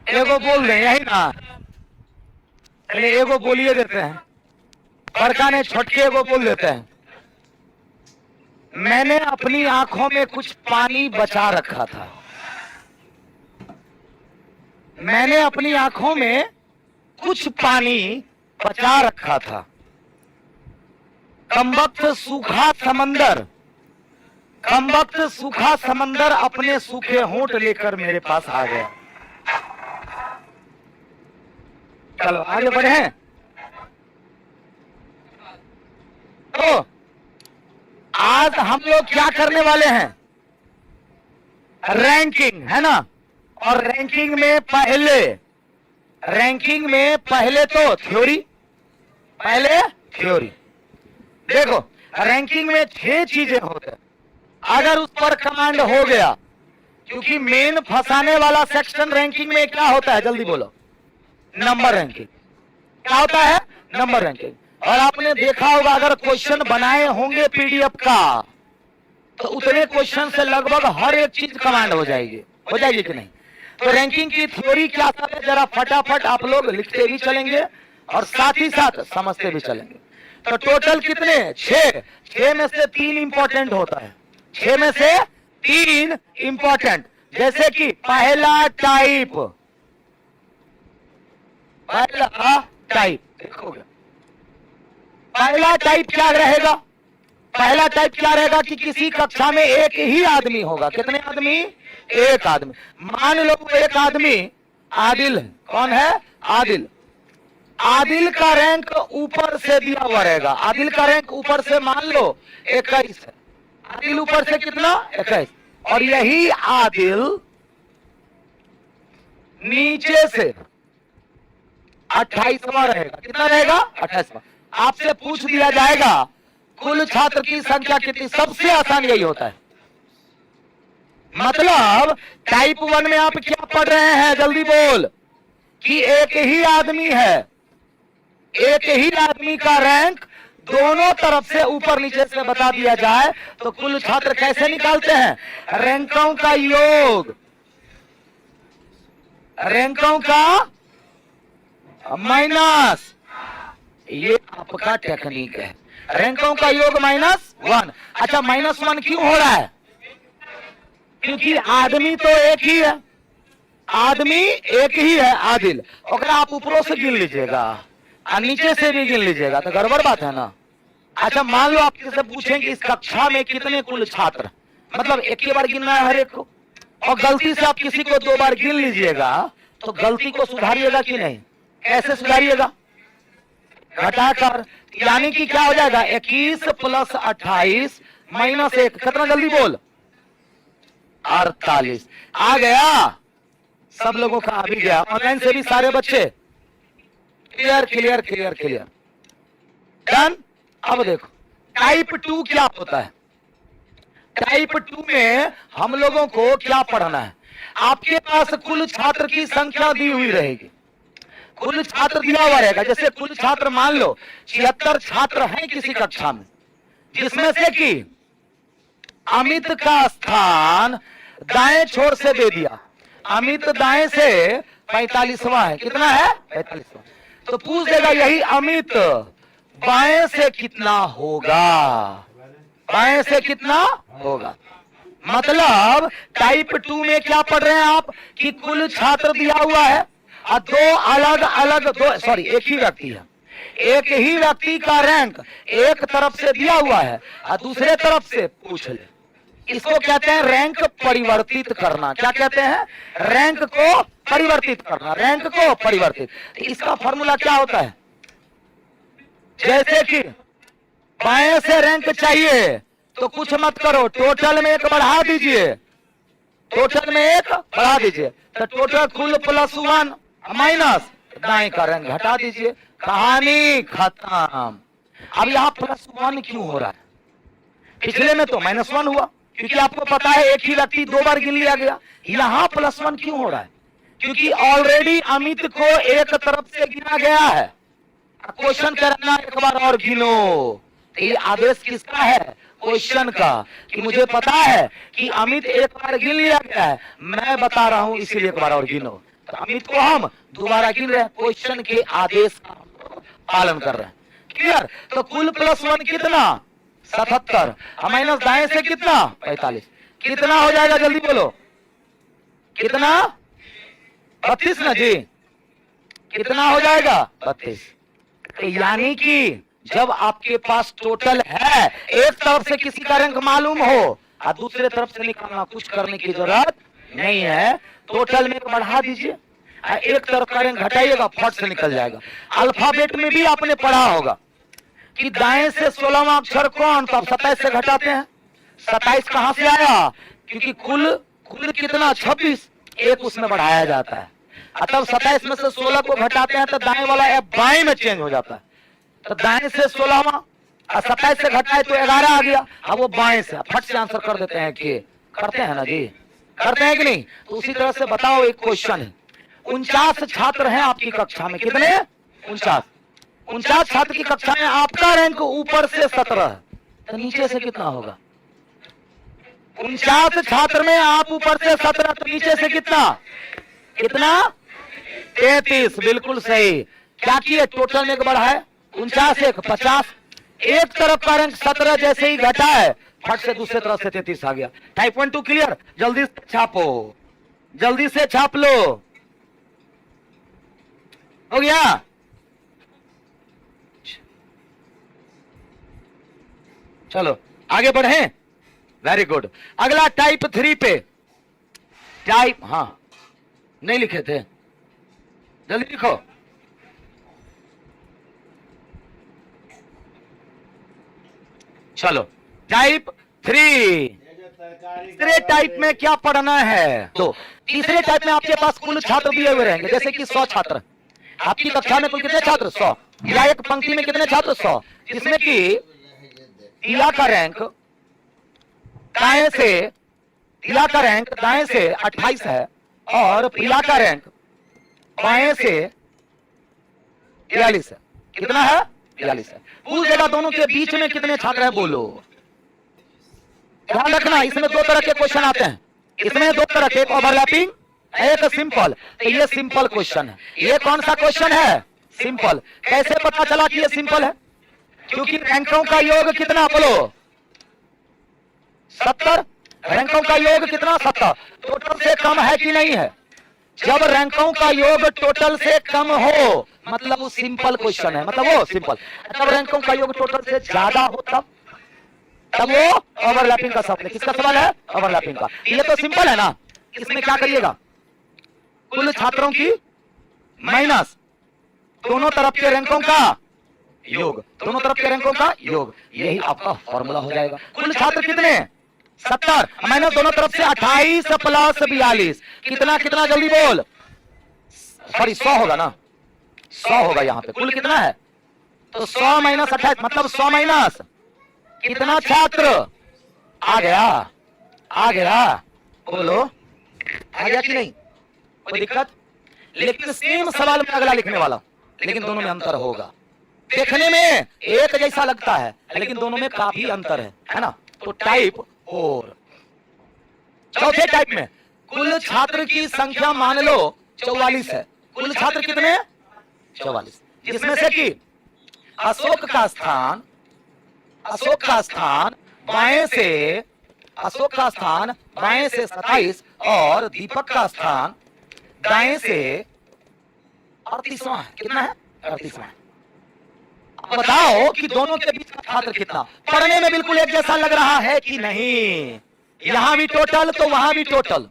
एगो बोल दें यही ना, चलिए एगो बोलिए देते हैं, बड़का ने छोटके एगो बोल देते हैं। मैंने अपनी आंखों में कुछ पानी बचा रखा था, मैंने अपनी आंखों में कुछ पानी बचा रखा था। कमबख्त सूखा समंदर, कमबख्त सूखा समंदर अपने सूखे होंठ लेकर मेरे पास आ गया। चलो आगे बढ़े। तो आज हम लोग क्या करने वाले हैं, रैंकिंग, है ना। और रैंकिंग में पहले तो थ्योरी, पहले थ्योरी। देखो रैंकिंग में 6 चीजें होते हैं, अगर उस पर कमांड हो गया, क्योंकि मेन फंसाने वाला सेक्शन रैंकिंग में क्या होता है, जल्दी बोलो, नंबर रैंकिंग। क्या होता है, नंबर रैंकिंग। और आपने देखा होगा अगर क्वेश्चन बनाए होंगे पीडीएफ का, तो उतने क्वेश्चन से लगभग हर एक चीज कमांड हो जाएगी कि नहीं। तो रैंकिंग की थ्योरी क्या सब है, जरा फटाफट आप लोग लिखते भी चलेंगे और साथ ही साथ समझते भी चलेंगे। तो टोटल कितने, 6। 6 में से 3 इंपॉर्टेंट होता है, 6 में से 3 इंपॉर्टेंट। जैसे कि पहला टाइप, देखोगे पहला टाइप क्या रहेगा, पहला टाइप क्या रहेगा कि किसी कक्षा में एक ही आदमी होगा। कितने आदमी, एक आदमी। मान लो एक आदमी आदिल है, कौन है, आदिल। आदिल का रैंक ऊपर से दिया हुआ रहेगा, आदिल का रैंक ऊपर से मान लो 21 है, आदिल ऊपर से कितना, 21। और यही आदिल नीचे से 28वां रहेगा। कितना रहेगा, 28वां। आपसे पूछ दिया जाएगा कुल छात्र की संख्या कितनी, सबसे आसान यही होता है। मतलब टाइप 1 में आप क्या पढ़ रहे हैं, जल्दी बोल, कि एक ही आदमी है, एक ही आदमी का रैंक दोनों तरफ से ऊपर नीचे से बता दिया जाए तो कुल छात्र कैसे निकालते हैं, रैंकों का योग, रैंकों का माइनस, ये आपका टेक्निक है, रैंकों का योग -1। अच्छा -1 क्यों हो रहा है, क्योंकि आदमी तो एक ही है, आदमी एक ही है, आदिल। अगर आप ऊपरों से गिन लीजिएगा और नीचे से भी गिन लीजिएगा तो गड़बड़ बात है ना। अच्छा मान लो आपसे से पूछें कि इस कक्षा में कितने कुल छात्र, मतलब एक ही बार गिनना है हर एक को, और गलती से आप किसी को 2 बार गिन लीजिएगा तो गलती को सुधारिएगा कि नहीं, कैसे सुधारिएगा, घटाकर। यानी कि क्या हो जाएगा, 21 + 28 -1, कितना, जल्दी बोल, 48 आ गया। सब लोगों का आ भी गया, ऑनलाइन से भी सारे बच्चे clear clear clear clear, done. अब देखो टाइप 2 क्या होता है, टाइप 2 में हम लोगों को क्या पढ़ना है। आपके पास कुल छात्र की संख्या दी हुई रहेगी, कुल छात्र दिया हुआ रहेगा। जैसे कुल छात्र मान लो 76 छात्र हैं किसी कक्षा में, जिसमें से कि अमित का स्थान दाएं छोर से दे दिया, अमित दाएं से 45वां है, कितना है, 45वां। तो पूछ देगा यही अमित बाएं से कितना होगा, बाएं से कितना होगा। मतलब टाइप 2 में क्या पढ़ रहे हैं आप कि कुल छात्र दिया हुआ है और दो अलग अलग, एक ही व्यक्ति है, एक ही व्यक्ति का रैंक एक तरफ से दिया हुआ है और दूसरे तरफ से पूछ ले। इसको कहते हैं रैंक परिवर्तित करना। क्या कहते हैं, रैंक को परिवर्तित करना, रैंक को परिवर्तित। इसका फॉर्मूला क्या होता है, जैसे कि बाएं से रैंक चाहिए तो कुछ मत करो, टोटल में 1 बढ़ा दीजिए, टोटल में 1 बढ़ा दीजिए, तो टोटल कुल +1 माइनस दाएं का रैंक घटा दीजिए, कहानी खत्म। अब यहाँ +1 क्यों हो रहा है, पिछले में तो -1 हुआ, क्योंकि आपको पता है एक ही व्यक्ति 2 बार गिन लिया गया। यहां +1 क्यों हो रहा है, क्योंकि ऑलरेडी अमित को एक तरफ से गिना गया है, क्वेश्चन करना 1 बार और गिनो। तो ये आदेश किसका है, क्वेश्चन का, कि मुझे पता है कि अमित 1 बार गिन लिया गया है, मैं बता रहा हूं इसीलिए 1 बार और गिनो। तो अमित को हम दोबारा गिन रहे हैं, क्वेश्चन के आदेश का पालन कर रहे हैं। क्लियर? तो कुल +1 कितना 77 माइनस दाएं से कितना 45, कितना हो जाएगा जल्दी बोलो, कितना 32 ना जी, कितना हो जाएगा 32। यानी कि जब आपके पास टोटल है, एक तरफ से किसी का रैंक मालूम हो और दूसरे तरफ से निकालना, कुछ करने की जरूरत नहीं है, टोटल में बढ़ा दीजिए, एक तरफ का रैंक घटाइएगा, फट से निकल जाएगा। अल्फाबेट में भी आपने पढ़ा होगा कि दाएं से 16वां अक्षर कौन, तो आप 27 से घटाते हैं। 27 कहां से आया, क्योंकि कुल कितना 26, एक उसमें बढ़ाया जाता है, तब 27 में से 16 को घटाते हैं तो दाएं वाला एफ बाएं में चेंज हो जाता है। तो दाएं से 16वां 27 से घटाए तो 11 आ गया, अब वो बाएं से फट से आंसर कर देते हैं कि करते हैं ना जी, करते हैं कि नहीं? तो उसी तरह से बताओ, एक क्वेश्चन है, 49 छात्र हैं आपकी कक्षा में, कितने 49 छात्र की कक्षा में, आपका रैंक ऊपर से 17 तो नीचे से कितना होगा? 49 छात्र में आप ऊपर से 17 तो नीचे से कितना 33, बिल्कुल सही। क्या किए, टोटल में बढ़ा है 49 एक 50, एक तरफ का रैंक 17 जैसे ही घटा है, फट से दूसरे तरफ से 33 आ गया। Type 1 2 clear? जल्दी से छापो, जल्दी से छाप लो, हो गया? चलो आगे बढ़े, वेरी गुड। अगला टाइप 3 पे, टाइप, हाँ नहीं लिखे थे, जल्दी लिखो। चलो टाइप 3, तीसरे टाइप में क्या पढ़ना है? तो तीसरे टाइप में आपके पास कुल छात्र दिए हुए रहेंगे, जैसे कि 100 छात्र आपकी कक्षा में, कुल कितने छात्र 100, या एक पंक्ति में कितने छात्र 100, जिसमें कि तिला का रैंक दाएं से 28 है और पीला का रैंक बाएं से 42 है। कितना है? 42 है। पूछेगा दोनों के बीच में कितने छात्र हैं, बोलो। ध्यान रखना, इसमें दो तरह के क्वेश्चन आते हैं, इसमें दो तरह के, एक ओवरलैपिंग, एक सिंपल। तो ये सिंपल क्वेश्चन है। ये कौन सा क्वेश्चन है? सिंपल। कैसे पता चला कि ये सिंपल है? क्योंकि रैंकों का योग कितना, बोलो 70। रैंकों का योग कितना 70, टोटल से कम है कि नहीं है? जब रैंकों का योग टोटल से कम हो मतलब वो सिंपल क्वेश्चन है, मतलब वो सिंपल। जब रैंकों का योग टोटल से ज्यादा हो तब वो ओवरलैपिंग का सवाल है। किसका सवाल है? ओवरलैपिंग का। ये तो सिंपल है ना, इसमें क्या करिएगा, कुल छात्रों की माइनस दोनों तरफ के रैंकों का योग, दोनों तरफ के रैंकों का योग, यही आपका फॉर्मूला हो जाएगा। कुल छात्र कितने 70 माइनस दोनों तरफ से 28 प्लस 42, कितना जल्दी बोल, सॉरी 100 होगा ना, 100 होगा यहाँ पे। कुल कितना है? तो 100 माइनस 28 मतलब 100 माइनस कितना छात्र आ गया, बोलो आ गया कि नहीं? कोई दिक्कत? लेकिन सेम सवाल में अगला लिखने वाला, लेकिन दोनों में अंतर होगा। देखने में एक जैसा लगता है लेकिन दोनों में काफी अंतर है ना? तो टाइप 4, चौथे टाइप में कुल छात्र की संख्या मान लो 44 है। कुल छात्र कितने? 44, जिसमें से कि अशोक का स्थान बाएं से 27 और दीपक का स्थान दाएं से 38वां है। कितना है? 38वां है। बताओ कि दोनों के बीच का छात्र कितना? पढ़ने में बिल्कुल एक जैसा लग रहा है कि नहीं? यहां भी टोटल तो वहां भी टोटल,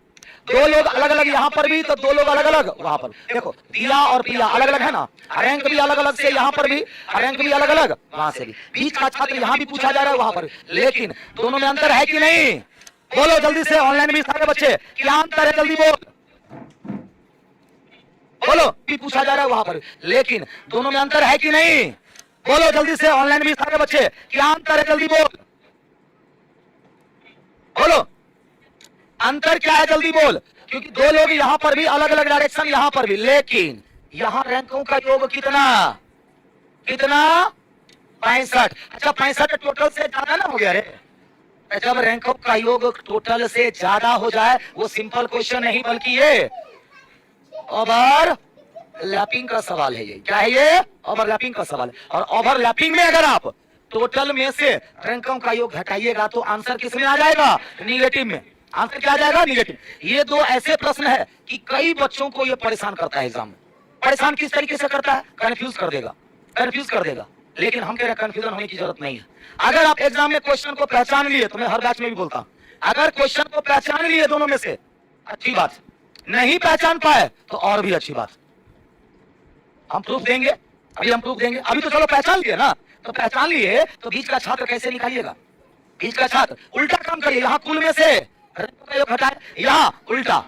दो लोग अलग अलग यहां पर भी तो दो लोग अलग अलग वहां पर। देखो पीला और पीला अलग अलग है ना, रैंक भी अलग अलग से यहां पर भी, रैंक भी अलग अलग वहां से भी। बीच का छात्र यहां भी पूछा जा रहा है वहां पर, लेकिन दोनों में अंतर है कि नहीं? बोलो जल्दी से, ऑनलाइन भी सारे बच्चे, क्या अंतर है? जल्दी बोलो भी पूछा जा रहा है वहां पर, लेकिन दोनों में अंतर है कि नहीं? बोलो जल्दी से, ऑनलाइन भी सारे बच्चे, क्या अंतर है? जल्दी बोलो अंतर क्या है? जल्दी बोल। क्योंकि दो लोग यहां पर भी अलग अलग डायरेक्शन, यहां पर भी, लेकिन यहां रैंकों का योग कितना 65। अच्छा 65 टोटल से ज्यादा ना हो गया रे? जब रैंकों का योग टोटल से ज्यादा हो जाए वो सिंपल क्वेश्चन नहीं बल्कि ये ओवरलैपिंग का सवाल है ये। क्या है ये? ओवरलैपिंग का सवाल है। और ओवरलैपिंग में अगर आप टोटल में से रैंकों का योग घटाइएगा तो आंसर किस में आ जाएगा? निगेटिव में। आंसर क्या आ जाएगा? निगेटिव। ये दो ऐसे प्रश्न है कि कई बच्चों को ये परेशान करता है एग्जाम में। परेशान किस तरीके से करता है? कंफ्यूज कर देगा, कंफ्यूज कर देगा। लेकिन हम कह रहे हैं कंफ्यूजन होने की जरूरत नहीं है। अगर आप एग्जाम में क्वेश्चन को पहचान लिए, तो मैं हर बैच में भी बोलता हूं, अगर क्वेश्चन को पहचान लिए दोनों में से, अच्छी बात। नहीं पहचान पाए तो और भी अच्छी बात। हम प्रूफ देंगे, अभी हम प्रूफ देंगे। अभी तो चलो पहचान लिए ना, तो पहचान लिए तो बीच का छात्र कैसे निकालिएगा? बीच का छात्र उल्टा काम करिए। यहां कुल में से रैंकों का योग घटाए, यहां उल्टा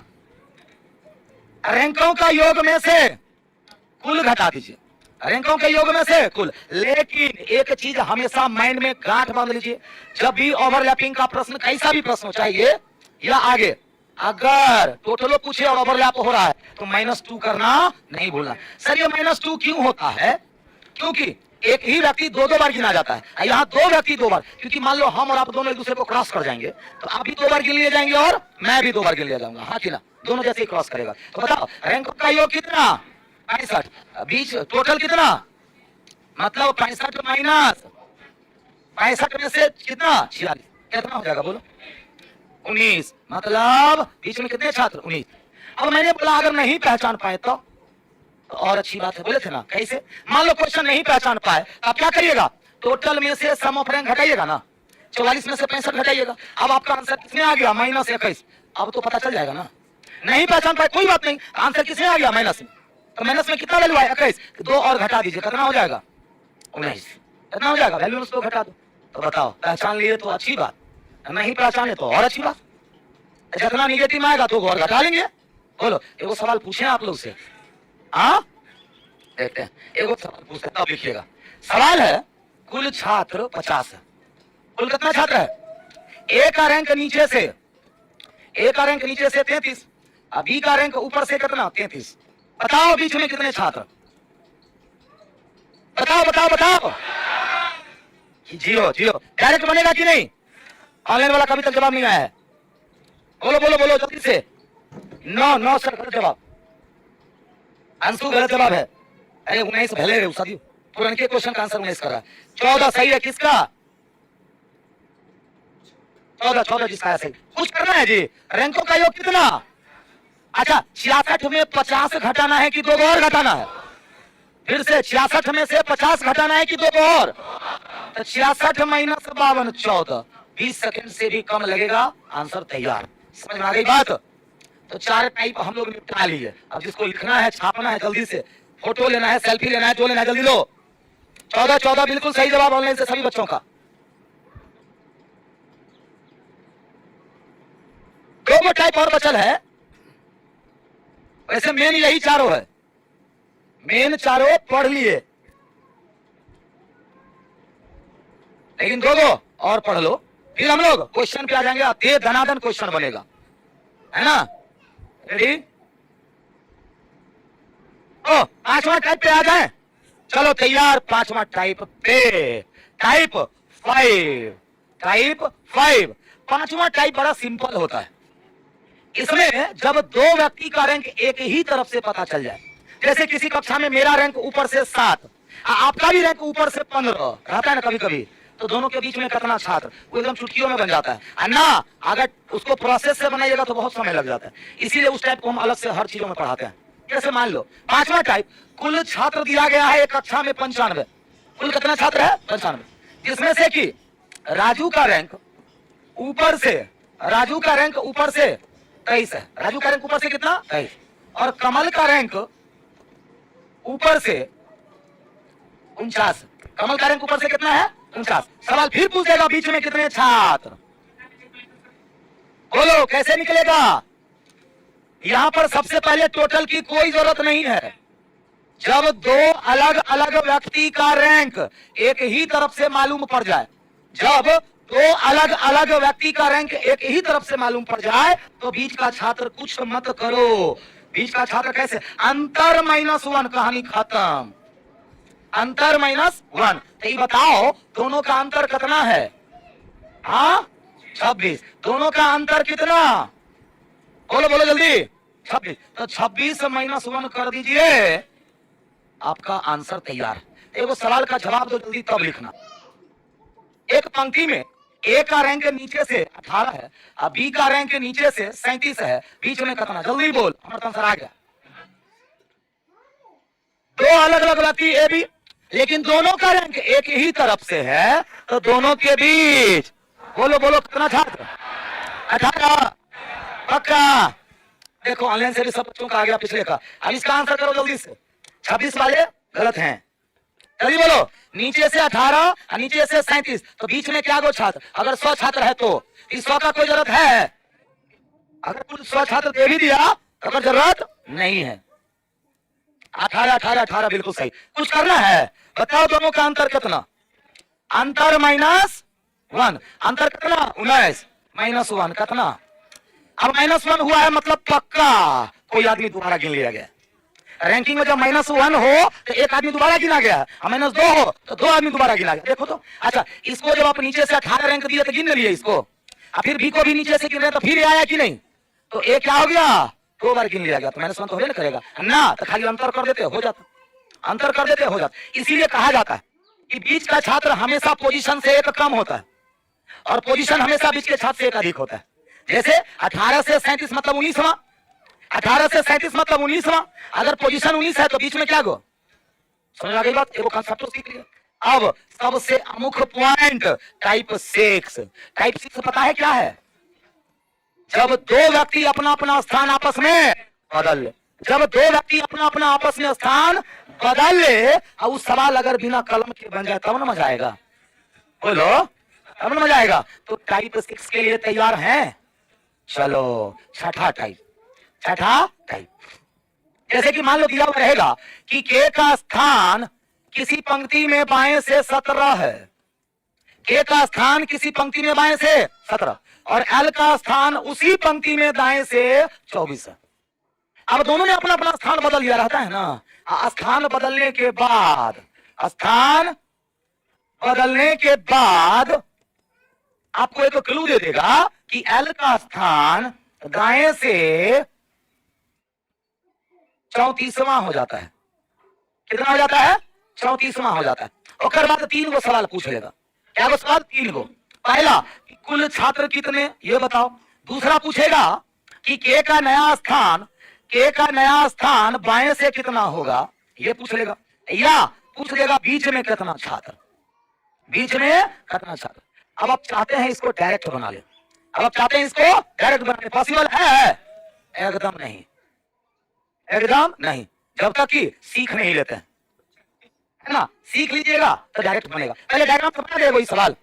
रैंकों का योग में से कुल घटा दीजिए, रैंकों के योग में से कुल। लेकिन एक चीज हमेशा माइंड में गांठ बांध लीजिए, जब भी ओवरलैपिंग का प्रश्न, कैसा भी प्रश्न चाहिए या आगे, अगर टोटलो पूछे और ओवरलैप हो रहा है तो -2 करना नहीं भूलना। सर ये -2 क्यों होता है? क्योंकि एक ही व्यक्ति दो बार गिना जाता है। यहाँ दो व्यक्ति दो बार, क्योंकि मान लो हम और आप दोनों एक दूसरे को क्रॉस कर जाएंगे, तो आप भी 2 बार गिन लिए जाएंगे और मैं भी 2 बार गिन लिया जाऊंगा। हाँ कि ना? दोनों जैसे ही क्रॉस करेगा। तो बताओ रैंकों का योग कितना? 65। बीच टोटल कितना? मतलब 65 माइनस 65 में से कितना? 46। कितना हो जाएगा बोलो? 19। मतलब बीच में कितने छात्र? 19। अब मैंने बोला अगर नहीं पहचान पाए तो और अच्छी बात है। बोले थे ना कैसे? मान लो क्वेश्चन नहीं पहचान पाए, आप क्या करिएगा? टोटल में से सम ऑफ रैंक घटाइएगा ना, 44 में से 65 घटाइएगा। अब आपका आंसर किसमें आ गया? -21। अब तो पता चल जाएगा ना। नहीं पहचान पाए कोई बात नहीं, आंसर किसमें आ गया? माइनस में। तो माइनस में कितना वैल्यू आया? 21। 2 और घटा दीजिए, कितना हो जाएगा? 19। कितना हो जाएगा? वैल्यू उसको घटा दो। तो बताओ पहचान लिए तो अच्छी बात, नहीं पहचाने तो और अच्छी बात। जितना निगेटिव आएगा तो और घटा लेंगे। बोलो एगो सवाल पूछे आप लोग से। हाँ देखते हैं, एगो सवाल पूछते तब लिखिएगा। सवाल है कुल छात्र 50 है। कुल कितना छात्र है? ए का रैंक नीचे से, ए का रैंक नीचे से 33, बी का रैंक ऊपर से कितना? 33। बताओ बीच में कितने छात्र? बताओ बताओ बताओ। जियो जियो। डायरेक्ट बनेगा कि नहीं? ऑनलाइन वाला कभी तक जवाब नहीं आया है। बोलो बोलो बोलो जल्दी से। 9 सर गलत जवाब। अंशु गलत जवाब है। अरे 19 भले रहे सदी पुराने क्वेश्चन का आंसर 19 कर रहा है। 14 सही है। किसका? 14 जिसका है सही। कुछ करना है जी। रैंकों का योग कितना? अच्छा 66 में 50 घटाना है कि 2 और घटाना है? फिर से 66 में से 50 घटाना है कि 2 और? तो 66 माइनस 52 14। 20 सेकंड से भी कम लगेगा, आंसर तैयार। समझ में आ गई बात? तो 4 टाइप हम लोग निपटा लिए। अब जिसको लिखना है, छापना है, जल्दी से फोटो लेना है, सेल्फी लेना है, जो लेना है जल्दी लो। 14 बिल्कुल सही जवाब ऑनलाइन से सभी बच्चों का। 2 टाइप और बचल है। वैसे मेन यही चारों है, मेन चारों पढ़ लिए, लेकिन 2 और पढ़ लो, फिर हम लोग क्वेश्चन पे आ जाएंगे। दे धनाधन क्वेश्चन बनेगा, है ना? रेडी? ओ 5वां टाइप पे आ जाए। चलो तैयार। 5वां टाइप पे, टाइप 5। टाइप 5। 5वां टाइप बड़ा सिंपल होता है। इसमें जब 2 व्यक्ति का रैंक एक ही तरफ से पता चल जाए, जैसे किसी कक्षा में मेरा रैंक ऊपर से 7, आपका भी रैंक ऊपर से 15 रहता है ना कभी कभी, तो दोनों के बीच में कितना छात्र, वो एकदम चुटकियों में बन जाता है ना। अगर उसको प्रोसेस से बनाइएगा तो बहुत समय लग जाता है। इसीलिए उस टाइप को हम अलग से हर चीजों में पढ़ाते हैं। जैसे मान लो 5वां टाइप, कुल छात्र दिया गया है एक कक्षा में 95। कुल कितना छात्र है? 95, जिसमें से कि राजू का रैंक ऊपर से, राजू का रैंक ऊपर से 23 है। राजू का रैंक ऊपर से कितना? 23। और कमल का रैंक ऊपर से 49। कमल का रैंक ऊपर से कितना है? 49। सवाल फिर पूछ देगा बीच में कितने छात्र? बोलो कैसे निकलेगा? यहां पर सबसे पहले टोटल की कोई जरूरत नहीं है। जब 2 अलग अलग व्यक्ति का रैंक एक ही तरफ से मालूम पड़ जाए, जब 2 अलग अलग व्यक्ति का रैंक एक ही तरफ से मालूम पड़ जाए, तो बीच का छात्र कुछ मत करो। बीच का छात्र कैसे? अंतर -1, कहानी खत्म। अंतर -1। तो ये बताओ दोनों का अंतर कितना है? हाँ 26। दोनों का अंतर कितना? बोलो बोलो जल्दी। 26, तो 26 माइनस 1 कर दीजिए, आपका आंसर तैयार है। एगो सवाल का जवाब दो जल्दी, तब लिखना। एक पंक्ति में ए का रैंक नीचे से 18 है, अब बी का रैंक नीचे से 37 है, बीच में कितना? जल्दी बोल, हमारा आंसर आ गया। दो अलग अलग व्यक्ति ए बी, लेकिन दोनों का रैंक एक ही तरफ से है, तो दोनों के बीच बोलो बोलो कितना छात्र? 18। पक्का? देखो ऑनलाइन से भी सब बच्चों का आ गया पिछले का। अब इसका आंसर करो जल्दी से। 26 वाले गलत हैं, जल्दी बोलो। नीचे से 18 और नीचे से 37, तो बीच में क्या गो छात्र? अगर 100 छात्र है तो इस 100 का कोई जरूरत है? अगर कुछ 100 छात्र दे भी दिया तो अगर जरूरत नहीं है। 18 18 18 बिल्कुल सही। कुछ करना है? बताओ दोनों का अंतर कितना? अंतर -1, अंतर कितना? 19 -1 कितना? अब -1 हुआ है मतलब पक्का कोई आदमी दोबारा गिन लिया गया। रैंकिंग में जब -1 हो तो एक आदमी दोबारा गिना गया, -2 हो तो 2 आदमी दोबारा गिना गया। देखो तो। अच्छा, इसको जब आप नीचे से 18 रैंक दिए तो गिन लिए इसको, और फिर बी को भी नीचे से गिन रहे तो फिर आया कि नहीं? तो ए क्या हो गया? 2 बार गिन लिया गया, तो -1 तो हो करेगा ना, तो खाली अंतर कर देते हो जाता, अंतर कर देते हो जाता। इसीलिए कहा जाता है कि बीच का छात्र हमेशा पोजीशन से एक कम होता है, और पोजीशन हमेशा बीच के छात्र से एक अधिक होता है। जैसे 18 से 37 मतलब 19वां, 18 से 37 मतलब 19वां। अगर पोजीशन 19 है तो बीच में क्या गो? समझ आ गई बात? एगो कांसेप्ट सीख लिया। अब सबसे अमुख्य पॉइंट टाइप 6। टाइप 6 पता है क्या है? जब दो व्यक्ति अपना अपना स्थान आपस में बदल ले, जब दो व्यक्ति अपना अपना आपस में स्थान बदल ले, और उस सवाल अगर बिना कलम के बन जाए तब ना मजा आएगा। बोलो, तब ना मजा आएगा। तो टाइप 6 के लिए तैयार हैं? चलो छठा टाइप, छठा टाइप। जैसे कि मान लो दिया हुआ रहेगा कि के का स्थान किसी पंक्ति में बाएं से 17 है, के का स्थान किसी पंक्ति में बाएं से 17, और एल का स्थान उसी पंक्ति में दाएं से 24 है। अब दोनों ने अपना अपना स्थान बदल लिया, रहता है ना। स्थान बदलने के बाद, स्थान बदलने के बाद आपको एक क्लू दे देगा कि एल का स्थान दाएं से 34वां हो जाता है। कितना हो जाता है? 34वां हो जाता है। और बाद 3 गो सवाल पूछ लेगा। क्या गो सवाल? 3 गो। पहला, कुल छात्र कितने ये बताओ। दूसरा पूछेगा कि के का नया स्थान, के का नया स्थान बाएं से कितना होगा, ये पूछ लेगा। या पूछ लेगा बीच में कितना छात्र, बीच में कितना छात्र। अब आप चाहते हैं इसको डायरेक्ट बना ले, अब आप चाहते हैं इसको डायरेक्ट बनाने, पॉसिबल है? एकदम नहीं, एकदम नहीं, जब तक कि सीख नहीं लेते हैं, है ना। सीख लीजिएगा तो डायरेक्ट बनेगा। पहले डायग्राम से बना दे वही सवाल।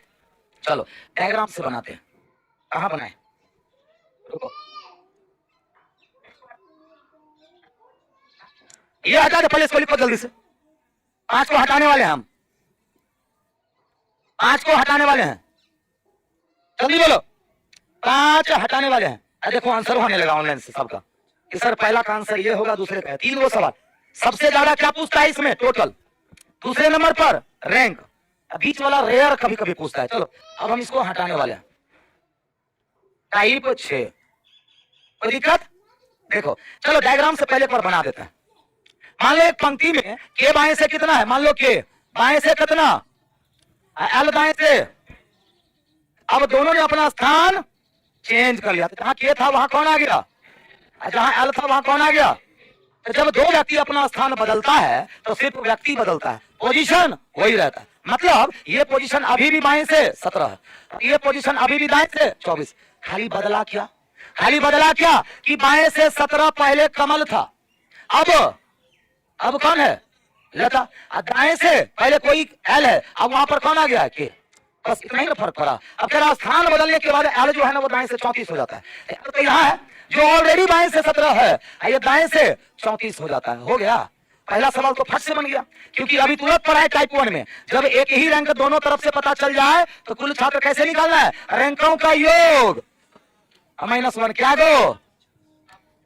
चलो डायग्राम से बनाते हैं। कहां बनाए? रुको, ये हटा दे, पहले इसको लिखो जल्दी से। 5 को हटाने वाले हैं हम, 5 को हटाने वाले हैं, जल्दी बोलो। 5 हटाने वाले हैं। देखो आंसर होने लगा ऑनलाइन से सबका कि सर पहला का आंसर ये होगा, दूसरे का है। 3 गो सवाल। सबसे ज्यादा क्या पूछता है इसमें? टोटल। दूसरे नंबर पर रैंक। बीच वाला रेयर कभी कभी पूछता है। चलो अब हम इसको हटाने वाले हैं। टाइप 6, कोई दिक्कत? देखो चलो डायग्राम से पहले पर बना देते हैं। मान लो एक पंक्ति में के बाएं से कितना है, मान लो के बाएं से कितना, एल दाएं से। अब दोनों ने अपना स्थान चेंज कर लिया। जहां के था वहां कौन आ गया, जहां एल था वहां कौन आ गया। तो जब दो व्यक्ति अपना स्थान बदलता है तो सिर्फ व्यक्ति बदलता है, पोजीशन वही रहता है। मतलब ये पोजीशन अभी भी बाएं से 17 है, ये पोजीशन अभी भी दाएं से 24। खाली बदला क्या, खाली बदला क्या कि बाएं से 17 पहले कमल था, अब कौन है? लता। दाएं से पहले कोई एल है, अब वहां पर कौन आ गया है? के। बस इतना ही फर्क पड़ा। अब तेरा स्थान बदलने के बाद एल जो है ना वो दाएं से 34 हो जाता है। तो यहाँ है जो ऑलरेडी बाएं से 17 है, ये दाएं से 34 हो जाता है। हो गया पहला सवाल तो फट से बन गया, क्योंकि अभी तुरंत पढ़ा है टाइप 1 में। जब एक ही रैंक दोनों तरफ से पता चल जाए तो कुल छात्र कैसे निकालना है? रैंकों का योग -1 क्या दो।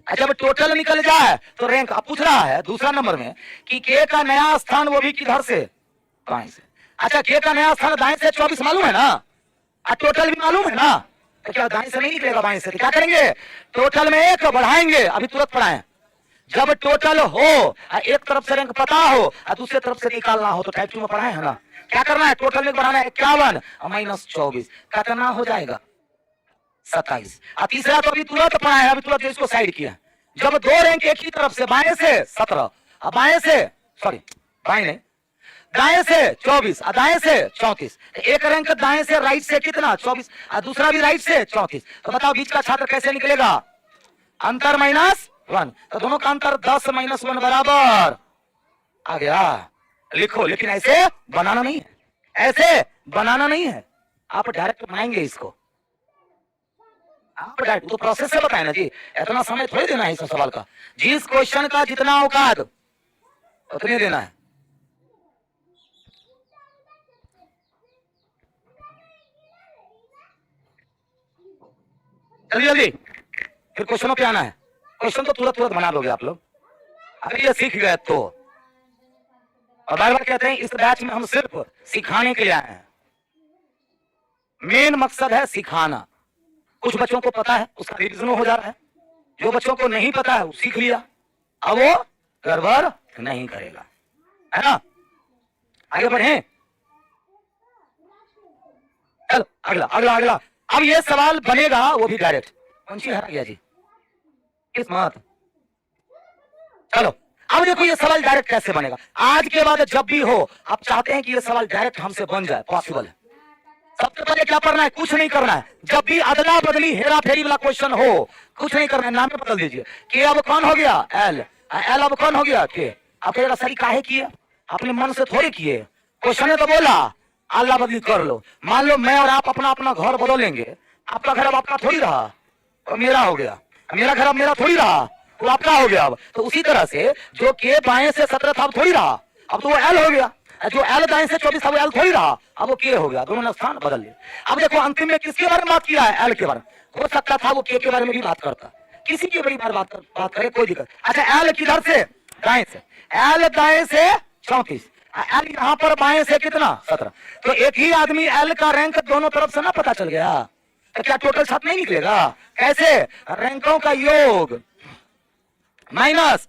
जब टोटल निकल जाए तो रैंक। अब पूछ रहा है दूसरा नंबर में कि के का नया स्थान वो भी किधर से? बाएं से। अच्छा के का नया स्थान दाएं से 24 मालूम है ना, और टोटल भी मालूम है ना, तो क्या दाएं से नहीं निकलेगा बाएं से? तो क्या करेंगे? टोटल में एक बढ़ाएंगे, अभी तुरंत पढ़ाएं। जब टोटल हो, एक तरफ से रैंक पता हो और दूसरे तरफ से निकालना हो, तो टाइप 2 में पढ़ाए है ना। क्या करना है? टोटल में बढ़ाना है 51 माइनस 24, कितना हो जाएगा? 27। और तीसरा तो अभी तुरंत पढ़ाए, अभी तुरंत इसको साइड किया। जब दो रैंक एक ही तरफ से, बाएं से 17 और बाएं से, सॉरी बाएं नहीं, दाएं से 24 और दाएं से 34, एक रैंक दाएं से राइट से कितना? 24 और दूसरा भी राइट से 34। तो बताओ बीच का छात्र कैसे निकलेगा? अंतर -1, तो दोनों का अंतर 10 - 1 बराबर आ गया। लिखो, लेकिन ऐसे बनाना नहीं है, ऐसे बनाना नहीं है, आप डायरेक्ट बनाएंगे इसको। आप डायरेक्ट तो प्रोसेस से बताए ना जी, इतना समय थोड़ी देना है इस सवाल का। जिस क्वेश्चन का जितना औकात उतने देना है। जल्दी जल्दी फिर क्वेश्चनों पे आना है। क्वेश्चन तो तुरंत तुरंत बना दोगे आप लोग, अगर ये सीख गए तो। और बार बार कहते हैं इस बैच में हम सिर्फ सिखाने के लिए आए हैं, मेन मकसद है सिखाना। कुछ बच्चों को पता है, उसका रिविजन हो जा रहा है। जो बच्चों को नहीं पता है वो सीख लिया, अब वो गड़बड़ नहीं करेगा, है ना। आगे बढ़े, चलो अगला अगला अगला। अब ये सवाल बनेगा वो भी डायरेक्ट। कौन सी हरा गया जी? किस्मत। चलो अब देखो ये सवाल डायरेक्ट कैसे बनेगा। आज के बाद जब भी हो आप चाहते हैं कि ये सवाल डायरेक्ट हमसे बन जाए, पॉसिबल है। सबसे पहले क्या करना है? कुछ नहीं करना है। जब भी अदला बदली हेरा फेरी वाला क्वेश्चन हो, कुछ नहीं करना है, नाम बदल दीजिए। के अब कौन हो गया? एल। एल अब कौन हो गया? के। आप कहेगा सही काहे किए? अपने मन से थोड़ी किए, क्वेश्चन ने तो बोला अल्लाह बदली कर लो। मान लो मैं और आप अपना अपना घर बदलेंगे, आपका घर अब आपका थोड़ी रहा, और मेरा हो गया। मेरा घर अब मेरा थोड़ी रहा, वो आपका हो गया। अब तो उसी तरह से जो के बाएं से 17 था अब थोड़ी रहा, अब तो वो एल हो गया। जो एल दाएं से 24 था वो एल थोड़ी रहा, अब वो के हो गया। दोनों ने स्थान बदल लिया। अब देखो अंतिम में किसके बारे में बात किया है? एल के बारे में। हो सकता था वो के बारे में भी बात करता, किसी की बड़ी बार बात करे, कोई दिक्कत। अच्छा एल किधर से? दाएं से। एल दाएं से 34, एल यहाँ पर बाएं से कितना? 17। तो एक ही आदमी एल का रैंक दोनों तरफ से ना पता चल गया, तो क्या टोटल 7 नहीं निकलेगा? कैसे? रैंकों का योग माइनस।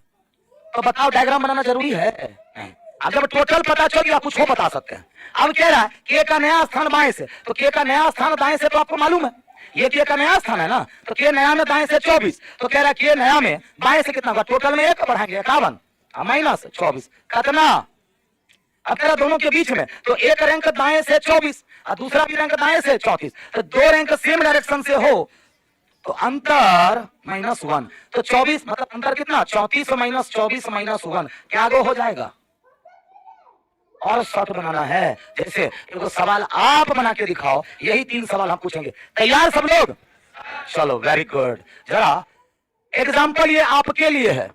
तो बताओ डायग्राम बनाना जरूरी है? नहीं। अब जब टोटल पता चल गया कुछ हो बता सकते हैं। अब कह रहा है के का नया स्थान बाएं से, तो के का नया स्थान दाएं से तो आपको मालूम है, ये के का नया स्थान है ना। तो के नया में दाएं से 24, तो कह रहा है के नया में बाएं से कितना होगा? टोटल में 1 बढ़ाएंगे 51 माइनस 24, कितना? अब तेरा दोनों के बीच में तो एक रैंक दाएं से 24 और दूसरा भी रैंक दाएं से 34, तो दो रैंक सेम डायरेक्शन से हो तो अंतर -1। तो 24 मतलब अंतर कितना? 34 माइनस 24 माइनस 1, क्या गो हो जाएगा? और शॉर्ट बनाना है, जैसे एक सवाल आप बना के दिखाओ, यही 3 सवाल हम पूछेंगे। तैयार सब लोग? चलो वेरी गुड। जरा एग्जाम्पल ये आपके लिए है,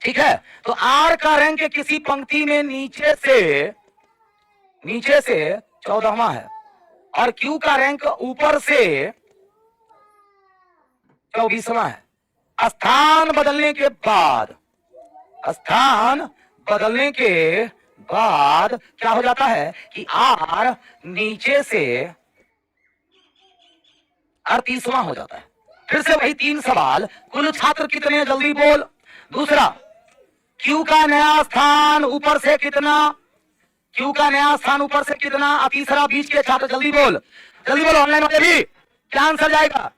ठीक है। तो आर का रैंक किसी पंक्ति में नीचे से 14वां है और क्यू का रैंक ऊपर से 24वां है। स्थान बदलने के बाद क्या हो जाता है कि आर नीचे से 38वां हो जाता है। फिर से वही 3 सवाल। कुल छात्र कितने? जल्दी बोल। दूसरा, क्यू का नया स्थान ऊपर से कितना? क्यू का नया स्थान ऊपर से कितना? और तीसरा, बीच के छात्र जल्दी बोल, ऑनलाइन वाले भी, क्या आंसर जाएगा?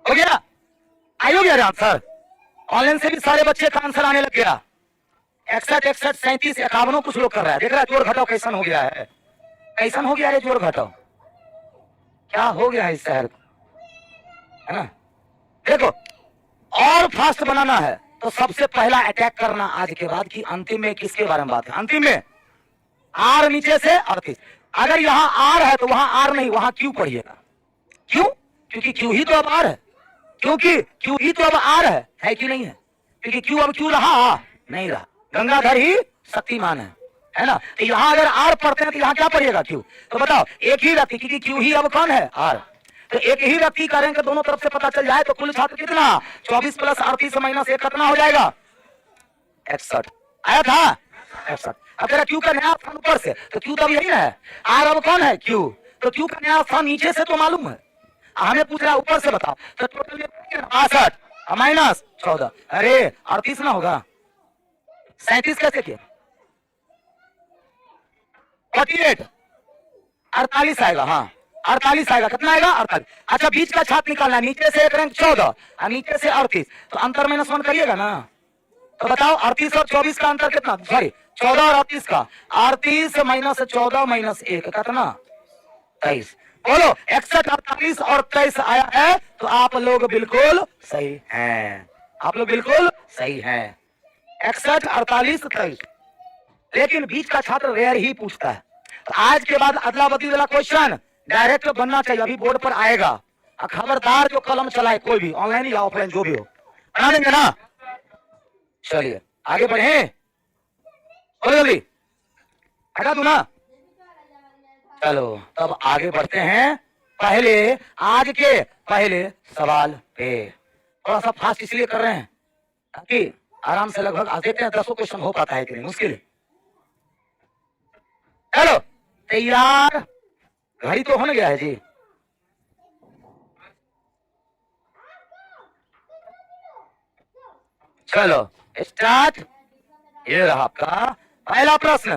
हो गया? आई हो गया आंसर? ऑनलाइन से भी सारे बच्चे का आंसर आने लग गया। 61, 61, 37, 51 कुछ लोग कर रहा है। देख रहा है जोड़ घटाओ कैसन हो गया है? कैसन हो गया है जोड़ घटाओ? क्या हो गया है इस शहर को, है ना। देखो और फास्ट बनाना है तो सबसे पहला अटैक करना आज के बाद की अंतिम में किसके बारे में बात है? अंतिम में आर नीचे से 38। अगर यहां आर है तो वहां आर नहीं, वहां क्यू पढ़िएगा। क्यों? क्योंकि क्यू ही तो अब आर है, है कि नहीं है? क्योंकि क्यू अब क्यू रहा नहीं रहा। गंगाधर ही शक्तिमान है, है ना। तो यहाँ अगर आर पढ़ते हैं तो यहाँ क्या पढ़िएगा क्यू। तो बताओ एक ही व्यक्ति, क्योंकि क्यू ही अब कौन है आर, तो एक ही व्यक्ति का रैंक दोनों तरफ से पता चल जाए तो कुल छात्र कितना 24 प्लस 38 माइनस 1 कितना हो जाएगा 61 आया था 61। अब तेरा क्यू का नया स्थान ऊपर से, तो क्यू तो अब यही है, आर अब कौन है क्यू, तो क्यू का नया स्थान नीचे से तो मालूम है, हमें पूछ रहा है ऊपर से बताओ। तो टोटल में 62 माइनस 14, अरे 38 ना होगा 37 कैसे किया 48 48 आएगा, हाँ 48 आएगा, कितना आएगा 48। अच्छा बीच का छात्र निकालना, नीचे से एक रैंक 14 और नीचे से 38, तो अंतर माइनस 1 करिएगा ना। तो बताओ 38 और 24 का अंतर कितना, सॉरी 14 और 38 का, 38 माइनस 14 माइनस 1 कितना 23। बोलो 61 48 और 23 आया है, तो आप लोग बिल्कुल सही हैं, आप लोग बिल्कुल सही हैं 61 48 23। लेकिन बीच का छात्र रेयर ही पूछता है, तो आज के बाद अदला बदली वाला क्वेश्चन डायरेक्ट बनना चाहिए, अभी बोर्ड पर आएगा। खबरदार जो कलम चलाए कोई भी, ऑनलाइन या ऑफलाइन जो भी हो, बना देंगे ना। चलिए आगे बढ़े, बोलो जल्दी, हटा दूं ना। चलो तब आगे बढ़ते हैं पहले आज के पहले सवाल पे। थोड़ा सा फास्ट इसलिए कर रहे हैं ताकि आराम से लगभग आज देखते हैं 10 क्वेश्चन हो पाता है कि नहीं, मुश्किल। चलो तैयार, घड़ी तो होने गया है जी। चलो स्टार्ट, ये रहा आपका पहला प्रश्न,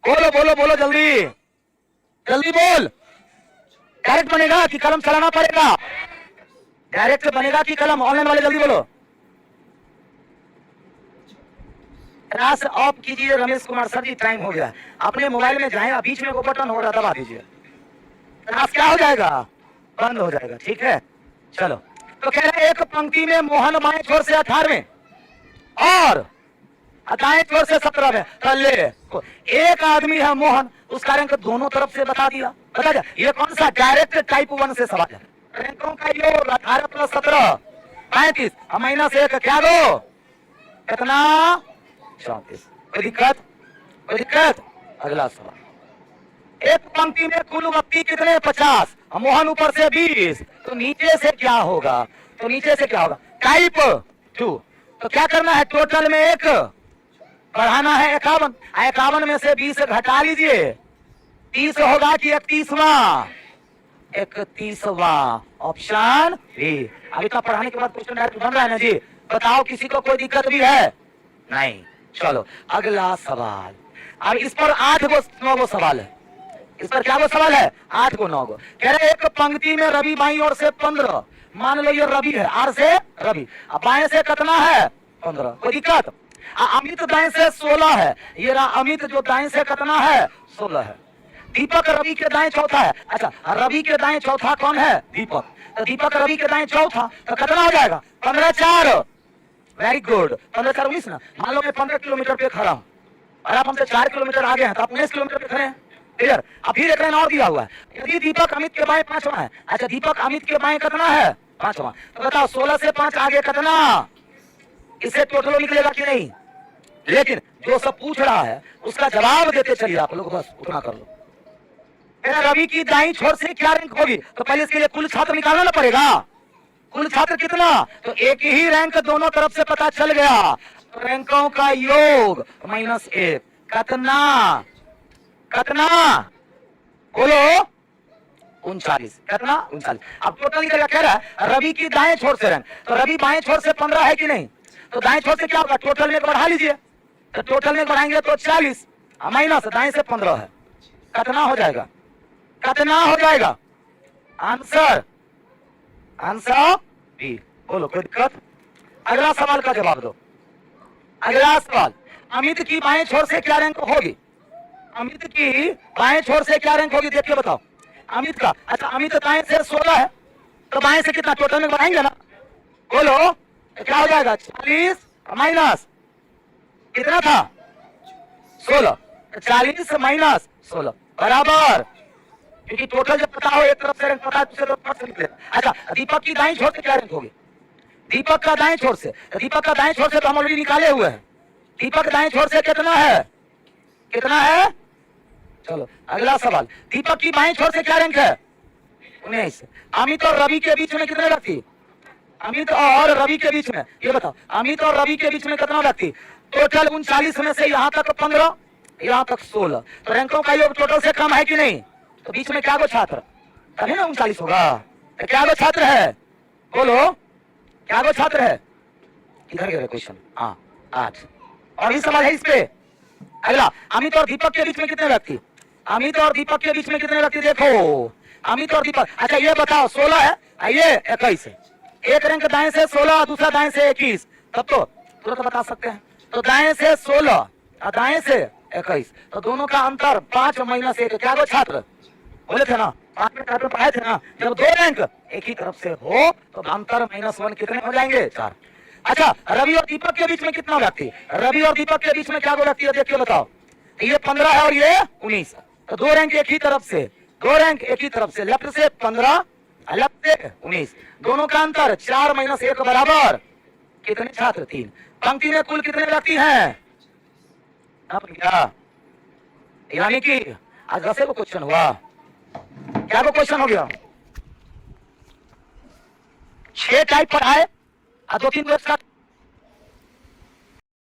बोलो बोलो बोलो जल्दी जल्दी बोल। डायरेक्ट बनेगा कि कलम चलाना पड़ेगा, डायरेक्ट बनेगा कि कलम, ऑनलाइन वाले जल्दी बोलो। क्लास ऑफ कीजिए रमेश कुमार सर जी, टाइम हो गया, अपने मोबाइल में जाए, बीच में वो बटन हो रहा दबा दीजिए, क्लास क्या हो जाएगा बंद हो जाएगा, ठीक है। चलो तो कह रहे एक पंक्ति में मोहन बाएं छोर से 18वें और दाएं छोर से 17वें, ले एक आदमी है मोहन, उसका रैंक दोनों तरफ से बता दिया, बता दिया। ये कौन सा डायरेक्ट टाइप 1 से सवाल है, रैंकों का योग 18 प्लस 17 35 माइनस 1 क्या दो कितना 34। कोई दिक्कत, कोई दिक्कत। अगला सवाल, एक पंक्ति में कुल व्यक्ति कितने 50, मोहन ऊपर से 20, तो नीचे से क्या होगा, तो नीचे से क्या होगा टाइप 2, तो क्या करना है टोटल में 1 बढ़ाना है 51, 51 में से 20 घटा लीजिए, 30 होगा कि 31वां 31वां, ऑप्शन बी। अभी तक पढ़ाने के बाद क्वेश्चन डायरेक्ट बन रहा है ना जी, बताओ किसी को कोई दिक्कत भी है नहीं। चलो अगला सवाल, अब इस पर 8 गो 9 गो सवाल है, इस पर क्या गो सवाल है 8 गो 9 गो। कह रहे एक पंक्ति में रवि बाईं ओर से 15, मान लो ये रवि है, आर से रवि, अब बाएं से कितना है 15, कोई दिक्कत। अमित दाएं से 16 है, ये रहा अमित जो दाएं से कितना है 16 है। दीपक रवि के दाएं चौथा है, अच्छा रवि के दाएं चौथा कौन है दीपक, तो दीपक रवि के दाएं चौथा, तो कितना हो जाएगा 15 4, वेरी गुड 15 4 19 ना। मान लो मैं 15 किलोमीटर पे खड़ा हूँ और आप हमसे 4 किलोमीटर आगे हैं, तो आप 19 किलोमीटर पे खड़े हैं, क्लियर। अब फिर एक लाइन और दिया हुआ है, यदि दीपक अमित के बाएं 5वां है, अच्छा दीपक अमित के बाएं कितना है 5वां, तो बताओ 16 से 5 आगे कितना, इससे टोटल निकलेगा कि नहीं। लेकिन जो सब पूछ रहा है उसका जवाब देते चलिए आप लोग, बस उतना कर लो। रवि की दाईं छोर से क्या रैंक होगी, तो पहले इसके लिए कुल छात्र निकालना ना पड़ेगा, कुल छात्र कितना, तो एक ही रैंक दोनों तरफ से पता चल गया, तो रैंकों का योग -1 कितना कितना बोलो 39, कितना 39। अब टोटल निकलेगा, कह रहा है रवि की दाएं छोर से रैंक, तो रवि बाएं छोर से 15 है कि नहीं, तो दाएं छोर से क्या होगा टोटल में बढ़ा लीजिए, तो टोटल में बढ़ाएंगे तो 40 माइनस दाएं से 15 है, कितना हो जाएगा, कितना हो जाएगा आंसर, आंसर बी। बोलो कोई दिक्कत। अगला सवाल का जवाब दो। अगला सवाल, अमित की बाएं छोर से क्या रैंक होगी, अमित की बाएं छोर से क्या रैंक होगी देखिए बताओ अमित का। अच्छा अमित दाएं से 16 है, तो बाएं से कितना टोटल में बढ़ाएंगे ना, बोलो तो क्या हो जाएगा 40 माइनस कितना था 16, 40 माइनस 16 बराबर, क्योंकि टोटल जब पता हो एक तरफ से रैंक पता है दूसरे तरफ से निकले। अच्छा दीपक की दाईं छोर से क्या रैंक होगी, दीपक का दाएं छोर से, दीपक का दाएं छोर से तो हम ऑलरेडी निकाले हुए हैं, दीपक दाएं छोर से कितना है कितना है? चलो अगला सवाल, दीपक की बाएं छोर से क्या रैंक है? 19। अमित और रवि के बीच में कितने व्यक्ति? अमित और रवि के बीच में, ये बताओ, अमित और रवि के बीच में कितना व्यक्ति? टोटल 39 में से यहाँ तक 15, यहाँ तक 16, तो रैंकों का योग टोटल से कम है कि नहीं? तो बीच में क्या गो छात्र? तभी ना 39 होगा। तो क्या गो छात्र है? बोलो, क्या गो छात्र है? किधर गया क्वेश्चन? हाँ 8। और भी सवाल है इस पे। अगला, अमित और दीपक के बीच में कितने व्यक्ति? अमित और दीपक के बीच में कितने व्यक्ति? देखो अमित और दीपक, अच्छा ये बताओ 16 है, ये 21 है, एक रैंक दाएं से 16, दूसरा दाएं से 21, तब तो तुरंत बता सकते हैं। तो दाएं से 16 और दाएं से 21, तो दोनों का अंतर 5 माइनस 1। क्या वो छात्र बोले थे ना, 5 में पढ़ाए थे ना, जब दो रैंक एक ही तरफ से हो तो अंतर -1 कितने हो जाएंगे? 4। अच्छा, रवि और दीपक के बीच में कितना व्यक्ति? रवि और दीपक के बीच में क्या व्यक्ति है? देखिए बताओ, ये 15 है और ये 19, तो दो रैंक एक ही तरफ से, दो रैंक एक ही तरफ से, लेफ्ट से 15, लेफ्ट से 19, दोनों का अंतर 4 माइनस 1 बराबर कितने छात्र? 3। पंक्ति में कुल कितने व्यक्ति हैं? यानी कि आज 10 को क्वेश्चन हुआ, क्या को क्वेश्चन हो गया? 6 टाइप पढ़ाए और 2-3 को